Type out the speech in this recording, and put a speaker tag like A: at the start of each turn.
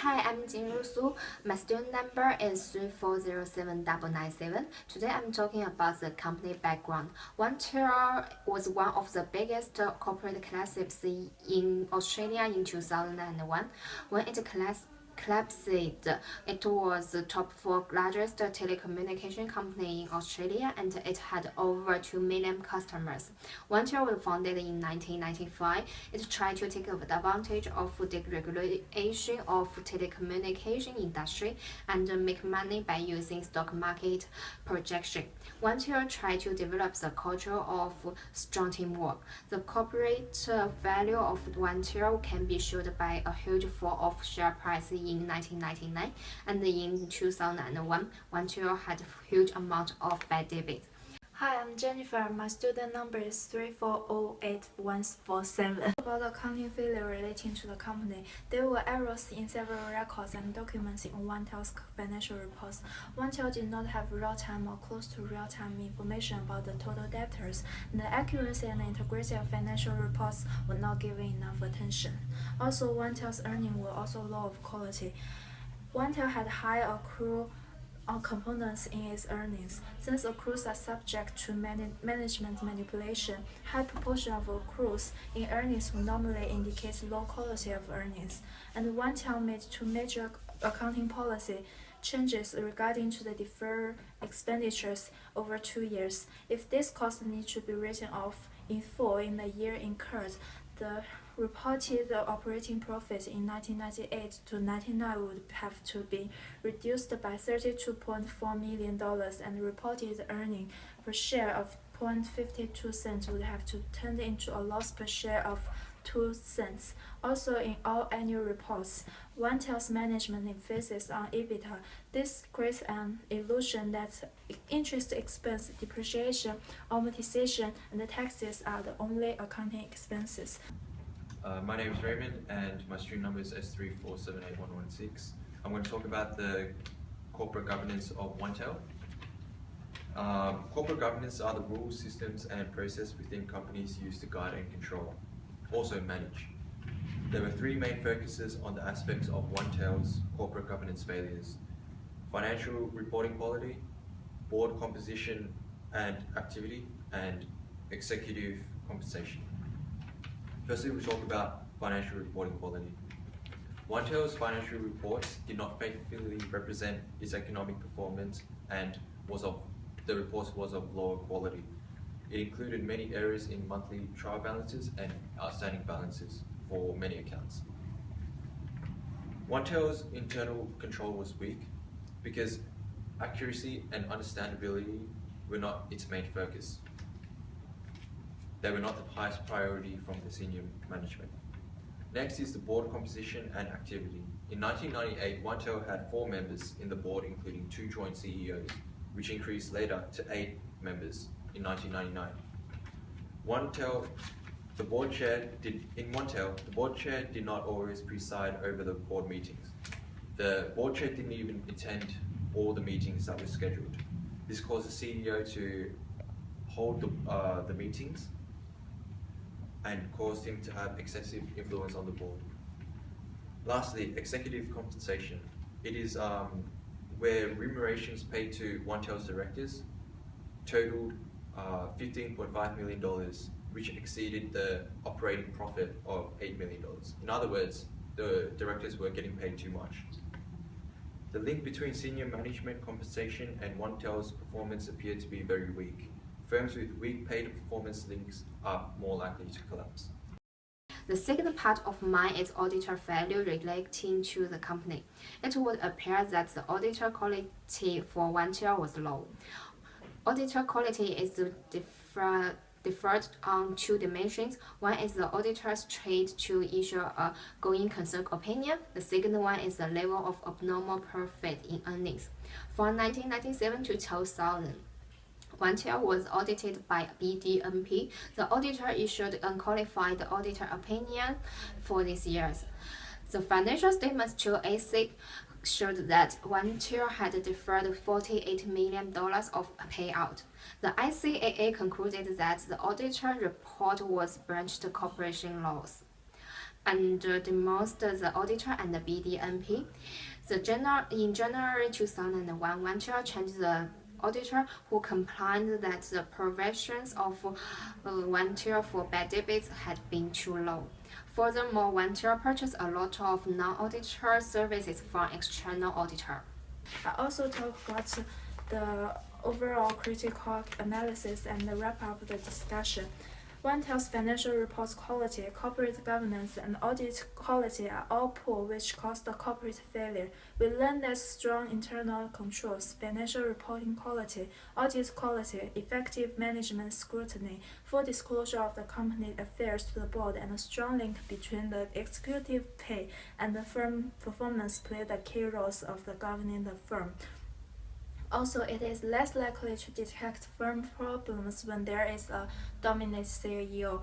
A: Hi, I'm Jingru Su. My student number is 3407997. Today I'm talking about the company background. ONE.TEL was one of the biggest corporate collapses in Australia in 2001. When it collapsed, it was the top 4 largest telecommunication company in Australia and it had over 2 million customers. ONE.TEL was founded in 1995. It tried to take advantage of the deregulation of telecommunication industry and make money by using stock market projection. ONE.TEL tried to develop the culture of strong teamwork. The corporate value of ONE.TEL can be showed by a huge fall of share price in 1999, and in 2001, ONE.TEL had a huge amount of bad debits.
B: Hi, I'm Jennifer. My student number is 3408147. About the accounting failure relating to the company, there were errors in several records and documents in ONE.TEL's financial reports. ONE.TEL did not have real-time or close to real-time information about the total debtors, and the accuracy and integrity of financial reports were not given enough attention. Also, ONE.TEL's earnings were also low of quality. ONE.TEL had high accrual components in its earnings. Since accruals are subject to management manipulation, high proportion of accruals in earnings will normally indicate low quality of earnings. And ONE.TEL made 2 major accounting policy changes regarding to the deferred expenditures over 2 years. If this cost needs to be written off in full in the year incurred, the reported operating profit in 1998 to 1999 would have to be reduced by $32.4 million, and reported earning per share of 0.52 cents would have to turn into a loss per share of 2 cents. Also, in all annual reports, ONE.TEL's management emphasis on EBITDA. This creates an illusion that interest expense, depreciation, amortization, and the taxes are the only accounting expenses.
C: My name is Raymond and my student number is S3478116. I'm going to talk about the corporate governance of ONE.TEL. Corporate governance are the rules, systems and process within companies used to guide and control, also manage. There were 3 main focuses on the aspects of ONE.TEL's corporate governance failures: financial reporting quality, board composition and activity, and executive compensation. Firstly, we'll talk about financial reporting quality. ONE.TEL's financial reports did not faithfully represent its economic performance and the reports was of lower quality. It included many errors in monthly trial balances and outstanding balances for many accounts. ONE.TEL's internal control was weak because accuracy and understandability were not its main focus. They were not the highest priority from the senior management. Next is the board composition and activity. In 1998, ONE.TEL had 4 members in the board, including 2 joint CEOs, which increased later to 8 members in 1999. The board chair did not always preside over the board meetings. The board chair didn't even attend all the meetings that were scheduled. This caused the CEO to hold the meetings and caused him to have excessive influence on the board. Lastly, executive compensation. It is where remunerations paid to ONE.TEL's directors totaled $15.5 million, which exceeded the operating profit of $8 million. In other words, the directors were getting paid too much. The link between senior management compensation and ONE.TEL's performance appeared to be very weak. Firms with weak paid performance links are more likely to collapse.
A: The second part of mine is auditor failure relating to the company. It would appear that the auditor quality for ONE.TEL was low. Auditor quality is deferred on 2 dimensions. One is the auditor's trait to issue a going concern opinion. The second one is the level of abnormal profit in earnings. From 1997 to 2000, ONE.TEL was audited by BDNP. The auditor issued unqualified auditor opinion for these years. The financial statements to ASIC showed that ONE.TEL had deferred $48 million of payout. The ICAA concluded that the auditor report was branched corporation laws. and demoted the auditor and the BDNP. In January 2001, ONE.TEL changed the auditor who complained that the provisions of ONE.TEL for bad debits had been too low. Furthermore, ONE.TEL purchased a lot of non-auditor services from external auditor.
B: I also talk about the overall critical analysis and wrap up the discussion. ONE.TEL's financial reports quality, corporate governance, and audit quality are all poor, which caused the corporate failure. We learned that strong internal controls, financial reporting quality, audit quality, effective management scrutiny, full disclosure of the company affairs to the board, and a strong link between the executive pay and the firm performance play the key roles of the governing the firm. Also, it is less likely to detect firm problems when there is a dominant CEO.